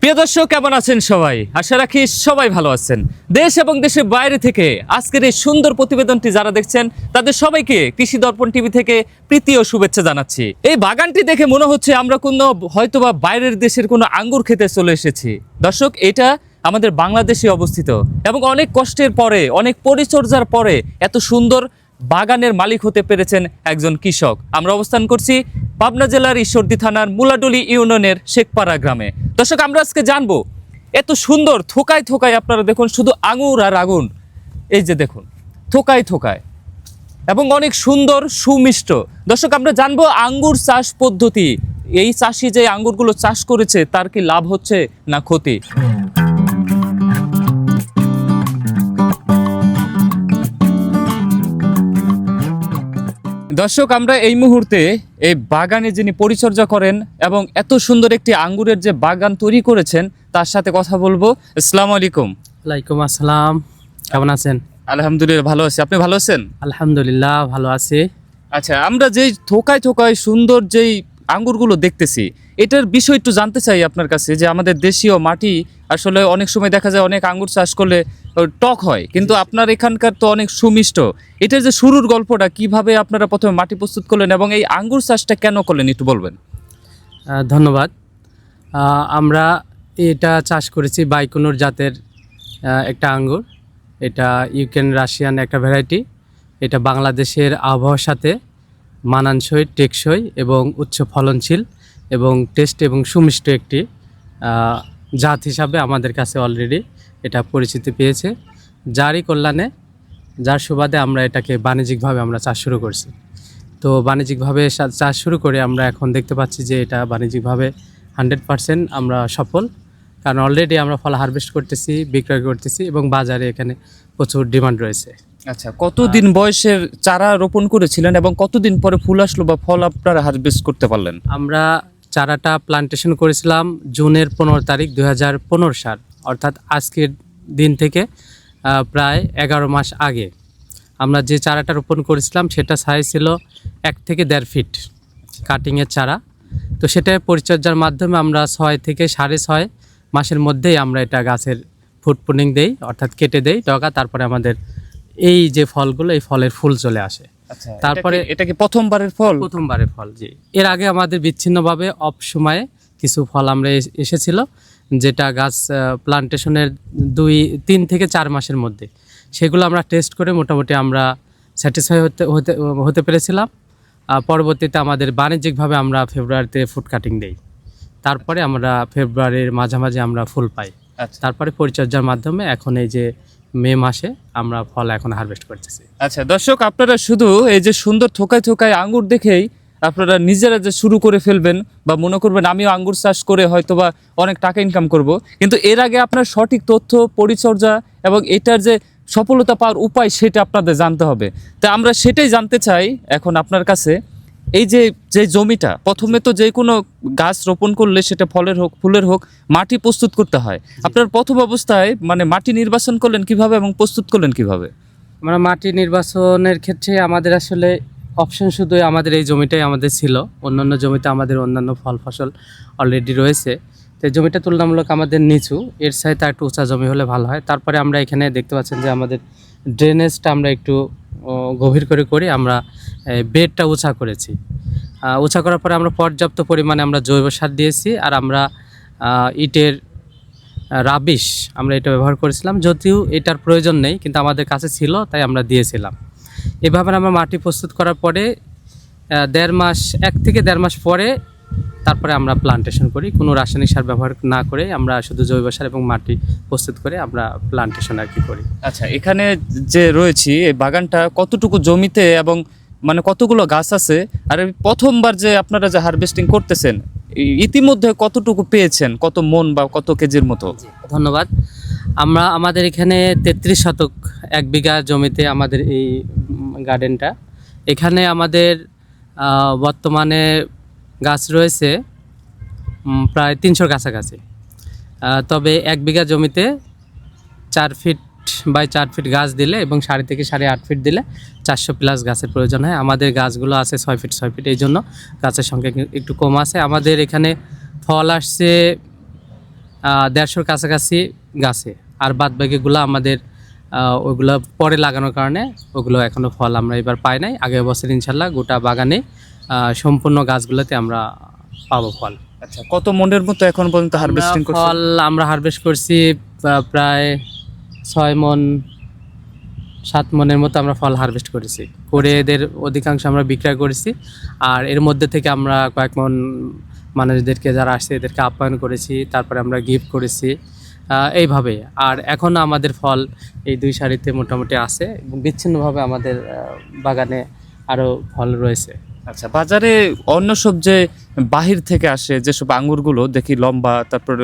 প্রিয় দর্শক, কেমন আছেন সবাই? আশা রাখি সবাই ভালো আছেন। দেশ এবং দেশের বাইরে থেকে আজকের এই সুন্দর প্রতিবেদনটি যারা দেখছেন তাদের সবাইকে কৃষি দর্পণ টিভি থেকে প্রীতি ও শুভেচ্ছা জানাচ্ছি। এই বাগানটি দেখে মনে হচ্ছে আমরা কোনো হয়তোবা বাইরের দেশের কোনো আঙ্গুর খেতে চলে এসেছি। দর্শক, এটা আমাদের বাংলাদেশে অবস্থিত এবং অনেক কষ্টের পরে, অনেক পরিচর্যার পরে এত সুন্দর বাগানের মালিক হতে পেরেছেন একজন কৃষক। আমরা অবস্থান করছি পাবনা জেলার ঈশ্বরদী থানার মুলাডুলি ইউনিয়নের শেখপাড়া গ্রামে। দর্শক, আমরা আজকে জানবো এত সুন্দর থোকায় থোকায়, আপনারা দেখুন শুধু আঙুর আর আগুন। এই যে দেখুন থোকায় থোকায় এবং অনেক সুন্দর সুমিষ্ট। দর্শক, আমরা জানবো আঙ্গুর চাষ পদ্ধতি, এই চাষি যে আঙ্গুরগুলো চাষ করেছে তার কি লাভ হচ্ছে না ক্ষতি। দর্শক, আমরা এই মুহূর্তে এই বাগানে যিনি পরিচর্যা করেন এবং এত সুন্দর একটি আঙ্গুরের যে বাগান তৈরি করেছেন তার সাথে কথা বলবো। আসসালামু আলাইকুম। ওয়ালাইকুম আসসালাম, কেমন আছেন? আলহামদুলিল্লাহ ভালো আছি, আপনি ভালো আছেন? আলহামদুলিল্লাহ ভালো আছি। আচ্ছা, আমরা যেই থোকায় থোকায় সুন্দর যেই আঙ্গুরগুলো দেখতেছি, এটার বিষয় একটু জানতে চাই আপনার কাছে, যে আমাদের দেশীয় মাটি আসলে অনেক সময় দেখা যায় অনেক আঙ্গুর চাষ করলে টক হয়, কিন্তু আপনার এখানকার তো অনেক সুমিষ্ট। এটার যে শুরুর গল্পটা, কিভাবে আপনারা প্রথমে মাটি প্রস্তুত করলেন এবং এই আঙ্গুর চাষটা কেন করলেন একটু বলবেন? ধন্যবাদ। আমরা এটা চাষ করেছি বাইকুনুর জাতের একটা আঙ্গুর। এটা ইউক্রেন রাশিয়ান একটা ভ্যারাইটি। এটা বাংলাদেশের আবহাওয়ার সাথে মানানসই, টেকসই এবং উচ্চ ফলনশীল এবং টেস্ট এবং সুমিষ্ট একটি জাত হিসাবে আমাদের কাছে অলরেডি এটা পরিচিতি পেয়েছে। যারই কল্যাণে, যার সুবাদে আমরা এটাকে বাণিজ্যিকভাবে আমরা চাষ শুরু করছি। তো বাণিজ্যিকভাবে চাষ শুরু করে আমরা এখন দেখতে পাচ্ছি যে এটা বাণিজ্যিকভাবে 100% আমরা সফল, কারণ অলরেডি আমরা ফল হারভেস্ট করতেছি, বিক্রয় করতেছি এবং বাজারে এখানে প্রচুর ডিমান্ড রয়েছে। আচ্ছা, কতদিন বয়সের চারা রোপণ করেছিলেন এবং কতদিন পরে ফুল আসলো বা ফল আপনারা হারভেস্ট করতে পারলেন? আমরা চারাটা প্লান্টেশন করেছিলাম জুনের 15 তারিখ 2015 সাল, অর্থাৎ আজকের দিন থেকে প্রায় 11 মাস আগে আমরা যে চারাটা রোপণ করেছিলাম সেটা সাইজ ছিল 1 থেকে 1.5 ফিট কাটিংয়ের চারা। তো সেটা পরিচর্যার মাধ্যমে আমরা 6 থেকে 6.5 মাসের মধ্যেই আমরা এটা গাছের ফুট প্রুনিং দেই, অর্থাৎ কেটে দেই ডগা। তারপরে আমাদের এই যে ফলগুলো, এই ফলের ফুল চলে আসে। আচ্ছা, তারপরে এটা কি প্রথমবারের ফল? প্রথমবারের ফল, জি। এর আগে আমাদের বিচ্ছিন্নভাবে অফ সময়ে কিছু ফল আমরা এসেছিল, যেটা গাছ প্লান্টেশনের 3 থেকে 4 মাসের মধ্যে। সেগুলো আমরা টেস্ট করে মোটামুটি আমরা স্যাটিসফাই হতে পেরেছিলাম। পরবর্তীতে আমাদের বাণিজ্যিকভাবে আমরা ফেব্রুয়ারিতে ফুড কাটিং দেই। তারপরে আমরা ফেব্রুয়ারির মাঝামাঝি আমরা ফুল পাই। আচ্ছা, তারপরে পরিচর্যার মাধ্যমে এখন এই যে মে মাসে আমরা ফল এখন হারভেস্ট করতেছি। আচ্ছা দর্শক, আপনারা শুধু এই যে সুন্দর থোকায় থোকায় আঙ্গুর দেখেই আপনারা নিজেরা যে শুরু করে ফেলবেন বা মনে করবেন আমিও আঙ্গুর চাষ করে হয়তোবা অনেক টাকা ইনকাম করব, কিন্তু এর আগে আপনার সঠিক তথ্য, পরিচর্যা এবং এটার যে সফলতা পাওয়ার উপায় সেটা আপনাদের জানতে হবে। তা আমরা সেটাই জানতে চাই এখন আপনার কাছে। এই যে জমিটা, প্রথমে তো যে কোনো গাছ রোপণ করলে সেটা ফলের হোক ফুলের হোক, মাটি প্রস্তুত করতে হয়। আপনার প্রথম অবস্থায় মানে মাটি নির্বাচন করলেন কিভাবে এবং প্রস্তুত করলেন কিভাবে? আমরা মাটি নির্বাচনের ক্ষেত্রে আমাদের আসলে অপশন শুধু আমাদের এই জমিটাই আমাদের ছিল। অন্যান্য জমিতে আমাদের অন্যান্য ফল ফসল অলরেডি রয়েছে। তো এই জমিটা তুলনামূলক আমাদের নিচু, এর সাথে একটু উঁচা জমি হলে ভালো হয়। তারপরে আমরা এখানে দেখতে পাচ্ছেন যে আমাদের ড্রেনেজটা আমরা একটু গভীর করে আমরা বেডটা উঁচা করেছি। উঁচা করার পরে আমরা পর্যাপ্ত পরিমাণে আমরা জৈব সার দিয়েছি, আর আমরা ইটের রাবিশ আমরা এটা ব্যবহার করেছিলাম, যদিও এটার প্রয়োজন নেই, কিন্তু আমাদের কাছে ছিল তাই আমরা দিয়েছিলাম। এভাবে আমরা মাটি প্রস্তুত করার পরে 1 থেকে দেড় মাস পরে তারপরে আমরা প্লান্টেশন করি, কোনো রাসায়নিক সার ব্যবহার না করে আমরা শুধু জৈব সার এবং মাটি প্রস্তুত করে আমরা প্লান্টেশন আর কি করি। আচ্ছা, এখানে যে রয়েছি এই বাগানটা কতটুকু জমিতে এবং মানে কতগুলো গাছ আছে, আর প্রথমবার যে আপনারা যে হারভেস্টিং করতেছেন ইতিমধ্যে কতটুকু পেয়েছেন, কত মন বা কত কেজির মতো? ধন্যবাদ। আমাদের এখানে 33 শতক 1 বিঘা জমিতে আমাদের এই গার্ডেনটা। এখানে আমাদের বর্তমানে গাছ রয়েছে প্রায় 300 কাছাকাছি। তবে 1 বিঘা জমিতে 4 ফিট বাই 4 ফিট গাছ দিলে এবং 3.5 থেকে 8.5 ফিট দিলে 400+ গাছের প্রয়োজন হয়। আমাদের গাছগুলো আছে 6 ফিট 6 ফিট, এই জন্য গাছের সংখ্যা একটু কম আছে। আমাদের এখানে ফল আসছে 150-র কাছাকাছি গাছে, আর বাদবাকিগুলো আমাদের ওইগুলো পরে লাগানোর কারণে ওগুলো এখনও ফল আমরা এবার পাই নাই। আগের বছর ইনশাল্লাহ গোটা বাগানে সম্পূর্ণ গাছগুলোতে আমরা পাবো ফল। আচ্ছা, কত মনের মতো এখন পর্যন্ত হারভেস্টিং আমরা করছেন? ফল আমরা হারভেস্ট করছি প্রায় 6 মন 7 মনের মতো আমরা ফল হারভেস্ট করেছি, করে এদের অধিকাংশ আমরা বিক্রয় করেছি। আর এর মধ্যে থেকে আমরা কয়েক মন মানুষদেরকে যারা আসছে এদেরকে আপ্যায়ন করেছি, তারপরে আমরা গিফট করেছি এইভাবে। আর এখনও আমাদের ফল এই 2 সারিতে মোটামুটি আছে এবং বিচ্ছিন্নভাবে আমাদের বাগানে আরও ফল রয়েছে। আচ্ছা, বাজারে অন্য সব যে বাহির থেকে আসে যেসব আঙ্গুরগুলো দেখি লম্বা, তারপর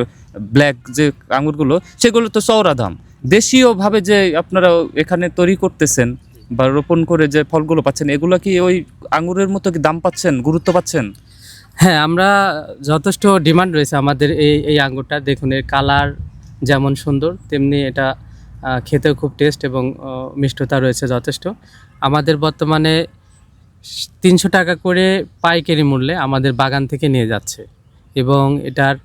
ব্ল্যাক যে আঙ্গুরগুলো, সেগুলো তো চওড়া দাম। দেশীয়ভাবে যে আপনারা এখানে তৈরি করতেছেন বা রোপণ করে যে ফলগুলো পাচ্ছেন, এগুলো কি ওই আঙ্গুরের মতো কি দাম পাচ্ছেন, গুরুত্ব পাচ্ছেন? হ্যাঁ, আমরা যথেষ্ট ডিমান্ড রয়েছে আমাদের এই আঙ্গুরটা। দেখুন, এর কালার যেমন সুন্দর তেমনি এটা খেতেও খুব টেস্ট এবং মিষ্টতা রয়েছে যথেষ্ট। আমাদের বর্তমানে 300 টাকা করে পাইকারি মূল্যে আমাদের বাগান থেকে নিয়ে যাচ্ছে এবং এটার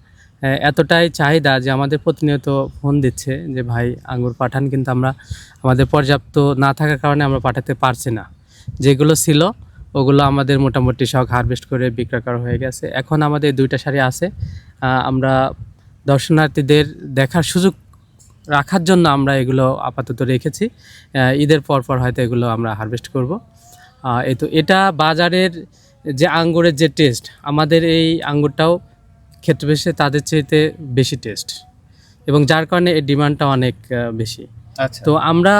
এতটাই চাহিদা যে আমাদের প্রতিনিয়ত ফোন দিচ্ছে যে ভাই আঙ্গুর পাঠান, কিন্তু আমরা আমাদের পর্যাপ্ত না থাকার কারণে আমরা পাঠাতে পারছি না। যেগুলো ছিল ওগুলো আমাদের মোটামুটি সব হারভেস্ট করে বিক্রয় করা হয়ে গেছে। এখন আমাদের 2টা সারি আছে। আমরা দর্শনার্থীদের দেখার সুযোগ রাখার জন্য আমরা এগুলো আপাতত রেখেছি। ঈদের পর হয়তো এগুলো আমরা হারভেস্ট করব। এই তো এটা বাজারের যে আঙ্গুরের যে টেস্ট, আমাদের এই আঙ্গুরটাও ক্ষেত্রবিশেষে তাদের চাইতে বেশি টেস্ট এবং যার কারণে এর ডিমান্ডটা অনেক বেশি। আচ্ছা, তো আমরা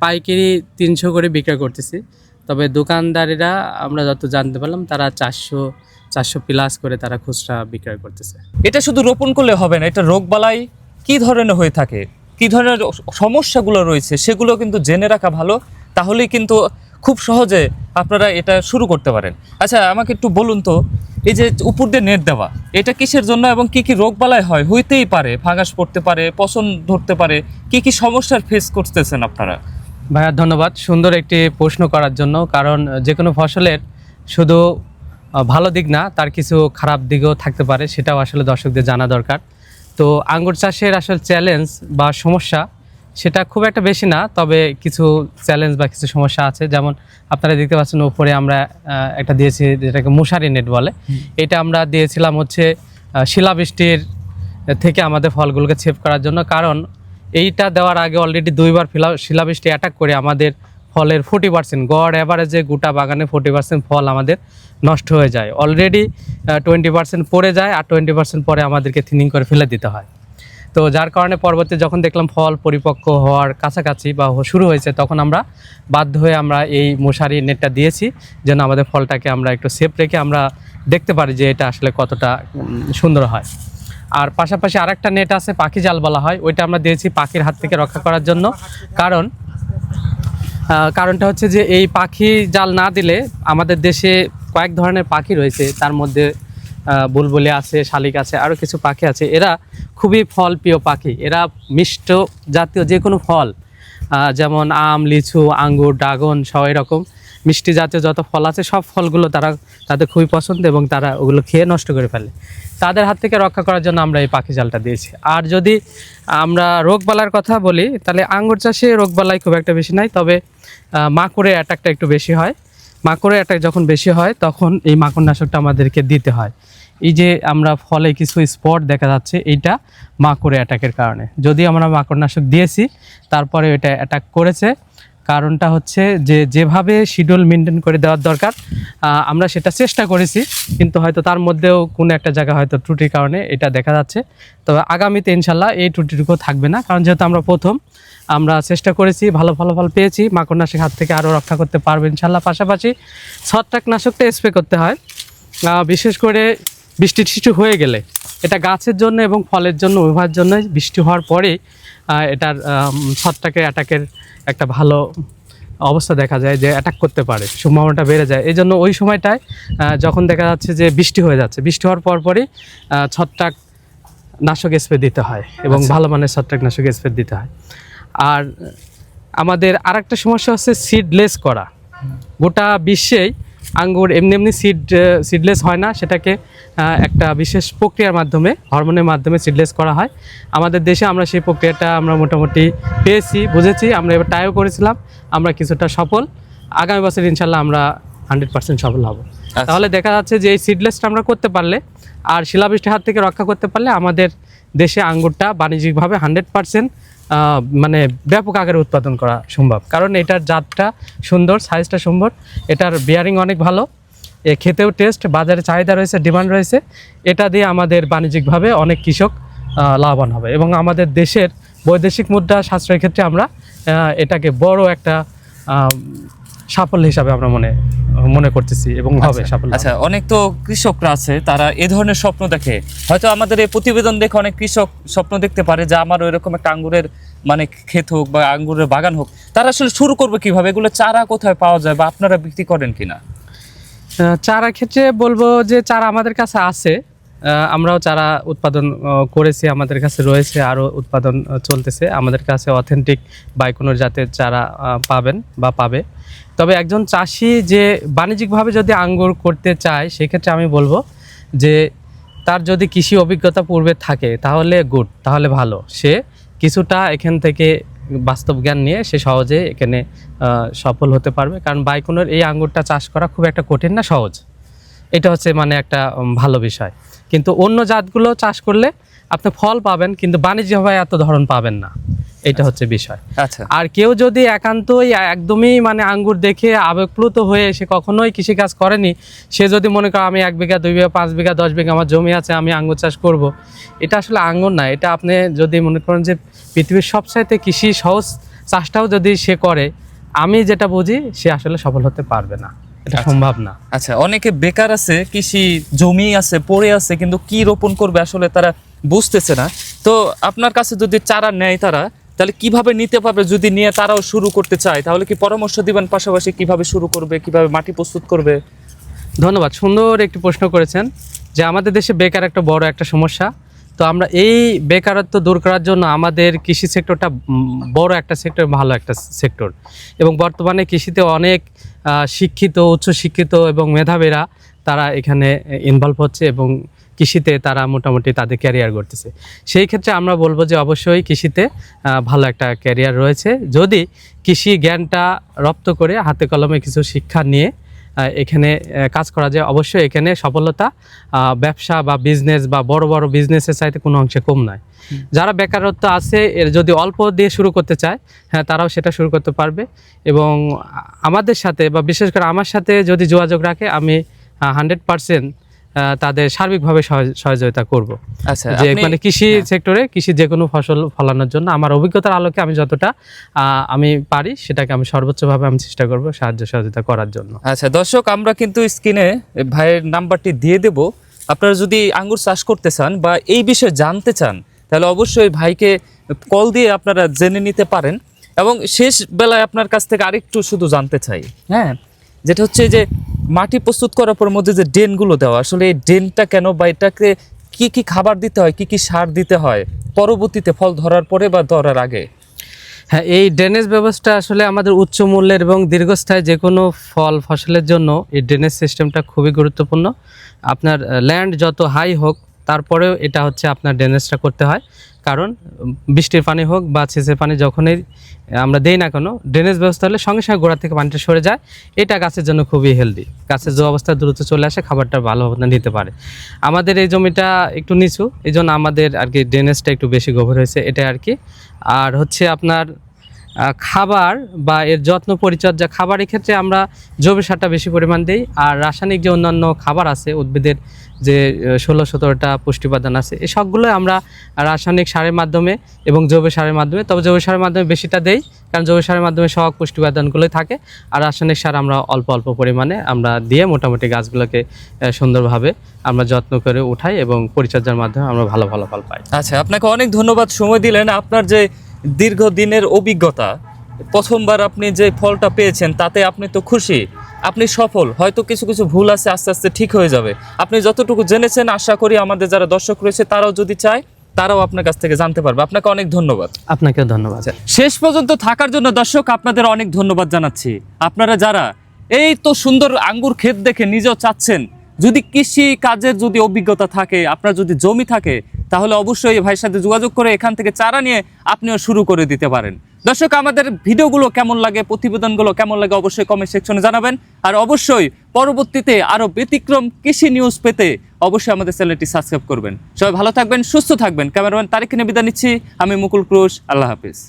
পাইকারি 300 করে বিক্রয় করতেছি, তবে দোকানদারেরা আমরা যত জানতে পারলাম তারা 400 প্লাস করে তারা খুচরা বিক্রয় করতেছে। এটা শুধু রোপণ করলে হবে না, এটা রোগবালাই কি ধরনের হয়ে থাকে, কি ধরনের সমস্যাগুলো রয়েছে সেগুলো কিন্তু জেনে রাখা ভালো, তাহলেই কিন্তু খুব সহজে আপনারা এটা শুরু করতে পারেন। আচ্ছা, আমাকে একটু বলুন তো, এই যে উপর দিয়ে নেট দেওয়া, এটা কিসের জন্য এবং কি কি রোগবালাই হয়? হইতেই পারে, ফাঙ্গাস পড়তে পারে, পচন ধরতে পারে, কি কি সমস্যার ফেস করতেছেন আপনারা? ভাইয়া ধন্যবাদ সুন্দর একটি প্রশ্ন করার জন্য। কারণ যে কোনো ফসলের শুধু ভালো দিক না, তার কিছু খারাপ দিকও থাকতে পারে, সেটাও আসলে দর্শকদের জানা দরকার। তো আঙ্গুর চাষের আসলে চ্যালেঞ্জ বা সমস্যা সেটা খুব একটা বেশি না, তবে কিছু চ্যালেঞ্জ বা কিছু সমস্যা আছে। যেমন আপনারা দেখতে পাচ্ছেন উপরে আমরা একটা দিয়েছি যেটাকে মশারি নেট বলে। এটা আমরা দিয়েছিলাম হচ্ছে শিলাবৃষ্টির থেকে আমাদের ফলগুলোকে সেভ করার জন্য। কারণ এইটা দেওয়ার আগে অলরেডি 2বার শিলাবৃষ্টি অ্যাটাক করে আমাদের ফলের 40% গড় অ্যাভারেজে গোটা বাগানে 40% ফল আমাদের নষ্ট হয়ে যায়। অলরেডি 20% পড়ে যায় আর 20% পরে আমাদেরকে থিনিং করে ফেলে দিতে হয়। তো যার কারণে পরবর্তী যখন দেখলাম ফল পরিপক্ক হওয়ার কাছাকাছি বা শুরু হয়েছে, তখন আমরা বাধ্য হয়ে আমরা এই মশারি নেটটা দিয়েছি যেন আমাদের ফলটাকে আমরা একটু সেফ রেখে আমরা দেখতে পারি যে এটা আসলে কতটা সুন্দর হয়। আর পাশাপাশি আরেকটা নেট আছে, পাখি জাল বলা হয়, ওইটা আমরা দিয়েছি পাখির হাত থেকে রক্ষা করার জন্য। কারণটা হচ্ছে যে এই পাখি জাল না দিলে আমাদের দেশে কয়েক ধরনের পাখি রয়েছে, তার মধ্যে বুলবুলি আছে, শালিক আছে, আরও কিছু পাখি আছে। এরা খুবই ফল প্রিয় পাখি। এরা মিষ্ট জাতীয় যে কোনো ফল, যেমন আম, লিচু, আঙ্গুর, ড্রাগন সহ এরকম মিষ্টি জাতীয় যত ফল আছে সব ফলগুলো তাদের খুবই পছন্দ এবং তারা ওগুলো খেয়ে নষ্ট করে ফেলে। তাদের হাত থেকে রক্ষা করার জন্য আমরা এই পাখি জালটা দিয়েছি। আর যদি আমরা রোগবালার কথা বলি, তাহলে আঙ্গুর চাষে রোগবালাই খুব একটা বেশি নাই, তবে মাকড়ের অ্যাটাকটা একটু বেশি হয়। মাকড়ের অ্যাটাক যখন বেশি হয় তখন এই মাকড়নাশকটা আমাদেরকে দিতে হয়। এই যে আমরা ফলে কিছু স্পট দেখা যাচ্ছে, এইটা মাকড়ের অ্যাটাকের কারণে। যদি আমরা মাকড়নাশক দিয়েছি তারপরে এটা অ্যাটাক করেছে, কারণটা হচ্ছে যে যেভাবে শিডিউল মেনটেন করে দেওয়ার দরকার আমরা সেটা চেষ্টা করেছি, কিন্তু হয়তো তার মধ্যেও কোনো একটা জায়গা হয়তো ত্রুটির কারণে এটা দেখা যাচ্ছে। তবে আগামীতে ইনশাল্লাহ এই ত্রুটিটুকু থাকবে না, কারণ যেহেতু আমরা চেষ্টা করেছি, ভালো ফলাফল পেয়েছি, মাকড়নাশক হাত থেকে আরও রক্ষা করতে পারবো ইনশাল্লাহ। পাশাপাশি ছত্রাকনাশকটা স্প্রে করতে হয়, বিশেষ করে বৃষ্টি টিষ্টি হয়ে গেলে। এটা গাছের জন্য এবং ফলের জন্য উভয়ের জন্যই বৃষ্টি হওয়ার পরেই এটার ছত্রাকের অ্যাটাকের একটা ভালো অবস্থা দেখা যায়, যে অ্যাটাক করতে পারে, সম্ভাবনাটা বেড়ে যায়। এই জন্য ওই সময়টায় যখন দেখা যাচ্ছে যে বৃষ্টি হয়ে যাচ্ছে, বৃষ্টি হওয়ার পরই ছত্রাকনাশক স্প্রে দিতে হয় এবং ভালো মানের ছত্রাকনাশক স্প্রে দিতে হয়। আর আমাদের আরেকটা সমস্যা হচ্ছে সিডলেস করা। গোটা বিশ্বেই আঙ্গুর এমনি এমনি সিডলেস হয় না, সেটাকে একটা বিশেষ প্রক্রিয়ার মাধ্যমে, হরমোনের মাধ্যমে সিডলেস করা হয়। আমাদের দেশে আমরা সেই প্রক্রিয়াটা আমরা মোটামুটি পেয়েছি, বুঝেছি, আমরা এবার ট্রাইও করেছিলাম, আমরা কিছুটা সফল। আগামী বছর ইনশাল্লাহ আমরা 100% সফল হব। তাহলে দেখা যাচ্ছে যে এই সিডলেসটা আমরা করতে পারলে আর শিলাবৃষ্টির হাত থেকে রক্ষা করতে পারলে আমাদের দেশে আঙ্গুরটা বাণিজ্যিকভাবে 100% মানে ব্যাপক আকারে উৎপাদন করা সম্ভব। কারণ এটার জাতটা সুন্দর, সাইজটা সুন্দর, এটার বিয়ারিং অনেক ভালো, খেতেও টেস্ট, বাজারে চাহিদা রয়েছে, ডিমান্ড রয়েছে। এটা দিয়ে আমাদের বাণিজ্যিকভাবে অনেক কৃষক লাভবান হবে এবং আমাদের দেশের বৈদেশিক মুদ্রা সাশ্রয়ের ক্ষেত্রে আমরা এটাকে বড় একটা সাফল্য হিসাবে আমরা মনে করতেছি এবং হবে সাফল্য। আচ্ছা, অনেক তো কৃষকরা আছে তারা এ ধরনের স্বপ্ন দেখে, হয়তো আমাদের এই প্রতিবেদন দেখে অনেক কৃষক স্বপ্ন দেখতে পারে যে আমার এরকম একটা আঙ্গুরের মানে ক্ষেত হোক বা আঙ্গুরের বাগান হোক। তারা আসলে শুরু করবে কিভাবে, এগুলো চারা কোথায় পাওয়া যায় বা আপনারা বিক্রি করেন কিনা? চারা ক্ষেত্রে বলবো যে চারা আমাদের কাছে আছে, আমরাও চারা উৎপাদন করেছি, আমাদের কাছে রয়েছে, আরও উৎপাদন চলতেছে। আমাদের কাছে অথেন্টিক বাইকোনোর জাতের চারা পাবেন বা পাবে। তবে একজন চাষি যে বাণিজ্যিকভাবে যদি আঙ্গুর করতে চায় সেক্ষেত্রে আমি বলবো যে তার যদি কৃষি অভিজ্ঞতা পূর্বে থাকে তাহলে গুড, তাহলে ভালো। সে কিছুটা এখান থেকে বাস্তব জ্ঞান নিয়ে সে সহজে এখানে সফল হতে পারবে। কারণ বাইকোনোর এই আঙ্গুরটা চাষ করা খুব একটা কঠিন না, সহজ। এটা হচ্ছে মানে একটা ভালো বিষয়। কিন্তু অন্য জাতগুলো চাষ করলে আপনি ফল পাবেন কিন্তু বাণিজ্যিকভাবে এত ধরন পাবেন না, এটা হচ্ছে বিষয়। আচ্ছা, আর কেউ যদি একান্তই একদমই মানে আঙ্গুর দেখে আবেগপ্লুত হয়ে সে কখনোই কৃষিকাজ করেনি, সে যদি মনে করে আমি 1 বিঘা 2 বিঘা 5 বিঘা 10 বিঘা আমার জমি আছে, আমি আঙ্গুর চাষ করব, এটা আসলে আঙ্গুর না। এটা আপনি যদি মনে করেন যে পৃথিবীর সবচাইতে কৃষি সহজ চাষটাও যদি সে করে, আমি যেটা বুঝি সে আসলে সফল হতে পারবে না, এটা সম্ভব না। আচ্ছা, অনেকে বেকার আছে, কৃষি জমি আছে পড়ে আছে, কিন্তু কি রোপণ করবে আসলে তারা বুঝতেছে না। তো আপনার কাছে যদি চারা নেয় তারা, তাহলে কিভাবে নিতে পারবে? যদি নিয়ে তারাও শুরু করতে চায় তাহলে কি পরামর্শ দিবেন? পাশাপাশি কিভাবে শুরু করবে, কিভাবে মাটি প্রস্তুত করবে? ধন্যবাদ, সুন্দর একটি প্রশ্ন করেছেন। যে আমাদের দেশে বেকার একটা বড় একটা সমস্যা। তো আমরা এই বেকারত্ব দূর করার জন্য আমাদের কৃষি সেক্টরটা বড় একটা সেক্টর, ভালো একটা সেক্টর, এবং বর্তমানে কৃষিতে অনেক শিক্ষিত, উচ্চশিক্ষিত এবং মেধাবীরা তারা এখানে ইনভলভ হচ্ছে এবং কৃষিতে তারা মোটামুটি তাদের ক্যারিয়ার গড়তেছে। সেই ক্ষেত্রে আমরা বলবো যে অবশ্যই কৃষিতে ভালো একটা ক্যারিয়ার রয়েছে। যদি কৃষি জ্ঞানটা রপ্ত করে হাতে কলমে কিছু শিক্ষা নিয়ে এখানে কাজ করা যায়, অবশ্যই এখানে সফলতা ব্যবসা বা বিজনেস বা বড় বড় বিজনেসের চাইতে কোনো অংশে কম নয়। যারা বেকারত্ব আছে এর যদি অল্প দিয়ে শুরু করতে চায়, হ্যাঁ তারাও সেটা শুরু করতে পারবে। এবং আমাদের সাথে বা বিশেষ করে আমার সাথে যদি যোগাযোগ রাখে, আমি 100% তাদের সার্বিকভাবে সহযোগিতা করব। আচ্ছা, যে মানে কৃষি সেক্টরে কৃষি যে কোনো ফসল ফলানোর জন্য আমার অভিজ্ঞতার আলোকে আমি যতটা আমি পারি সেটাকে আমি সর্বোচ্চভাবে আমি চেষ্টা করব সাহায্য সহযোগিতা করার জন্য। আচ্ছা দর্শক, আমরা কিন্তু স্ক্রিনে ভাইয়ের নাম্বারটি দিয়ে দেব। আপনারা যদি আঙ্গুর চাষ করতে চান বা এই বিষয়ে জানতে চান তাহলে অবশ্যই ভাইকে কল দিয়ে আপনারা জেনে নিতে পারেন। এবং শেষ বেলায় আপনার কাছ থেকে আরেকটু শুধু জানতে চাই, হ্যাঁ, যেটা হচ্ছে যে মাটি প্রস্তুত করার পর মধ্যে যে ড্রেনগুলো দেওয়া, আসলে এই ড্রেনটা কেন বা এটাকে কি কি খাবার দিতে হয়, কি কি সার দিতে হয় পরবর্তীতে ফল ধরার পরে বা ধরার আগে? হ্যাঁ, এই ড্রেনেজ ব্যবস্থা আসলে আমাদের উচ্চ মূল্যের এবং দীর্ঘস্থায়ী যে কোনো ফল ফসলের জন্য এই ড্রেনেজ সিস্টেমটা খুবই গুরুত্বপূর্ণ। আপনার ল্যান্ড যত হাই হোক তারপরেও এটা হচ্ছে আপনার ড্রেনেজটা করতে হয়। কারণ বৃষ্টির পানি হোক বা সেচের পানি যখনই আমরা দেই না কেন, ড্রেনেজ ব্যবস্থা হলে সঙ্গে সঙ্গে গোড়া থেকে পানিটা সরে যায়। এটা গাছের জন্য খুবই হেলদি, গাছের যে অবস্থা দ্রুত চলে আসে, খাবারটা ভালোভাবে নিতে পারে। আমাদের এই জমিটা একটু নিচু, এই জন্য আমাদের আর কি ড্রেনেজটা একটু বেশি গভীর হয়েছে, এটা আর কি। আর হচ্ছে আপনার খাবার বা এর যত্ন পরিচর্যা, খাবারের ক্ষেত্রে আমরা জৈব সারটা বেশি পরিমাণ দিই। আর রাসায়নিক যে অন্যান্য খাবার আছে, উদ্ভিদের যে 16-17টা পুষ্টি উপাদান আছে, এই সবগুলো আমরা রাসায়নিক সারের মাধ্যমে এবং জৈব সারের মাধ্যমে, তবে জৈব সারের মাধ্যমে বেশিটা দেই কারণ জৈব সারের মাধ্যমে সব পুষ্টি উপাদানগুলোই থাকে। আর রাসায়নিক সার আমরা অল্প অল্প পরিমাণে আমরা দিয়ে মোটামুটি গাছগুলোকে সুন্দরভাবে আমরা যত্ন করে উঠাই এবং পরিচর্যার মাধ্যমে আমরা ভালো ভালো ফল পাই। আচ্ছা, আপনাকে অনেক ধন্যবাদ সময় দিলেন। আপনার যে দীর্ঘদিনের অভিজ্ঞতা, প্রথমবার আপনি যে ফলটা পেয়েছেন তাতে আপনি তো খুশি, আপনি সফল। হয়তো কিছু কিছু ভুল আছে, আস্তে আস্তে ঠিক হয়ে যাবে। আপনি যতটুকু জেনেছেন আশা করি আমাদের যারা দর্শক রয়েছে তারাও যদি চায় তারাও আপনার কাছ থেকে জানতে পারবে। আপনাকে অনেক ধন্যবাদ। আপনাকেও ধন্যবাদ। শেষ পর্যন্ত থাকার জন্য দর্শক আপনাদের অনেক ধন্যবাদ জানাচ্ছি। আপনারা যারা এই তো সুন্দর আঙ্গুর ক্ষেত দেখে নিজেও চাচ্ছেন যদি কৃষি কাজের যদি অভিজ্ঞতা থাকে, আপনার যদি জমি থাকে, তাহলে অবশ্যই এই ভাইয়ের সাথে যোগাযোগ করে এখান থেকে চারা নিয়ে আপনিও শুরু করে দিতে পারেন। দর্শক, আমাদের ভিডিওগুলো কেমন লাগে, প্রতিবেদনগুলো কেমন লাগে অবশ্যই কমেন্ট সেকশনে জানাবেন। আর অবশ্যই পরবর্তীতে আরো ব্যতিক্রম কৃষি নিউজ পেতে অবশ্যই আমাদের চ্যানেলটি সাবস্ক্রাইব করবেন। সবাই ভালো থাকবেন, সুস্থ থাকবেন। ক্যামেরাম্যান তারিক নিয়ে বিদায় নিচ্ছি। আমি মুকুল ক্রুশ। আল্লাহ হাফিজ।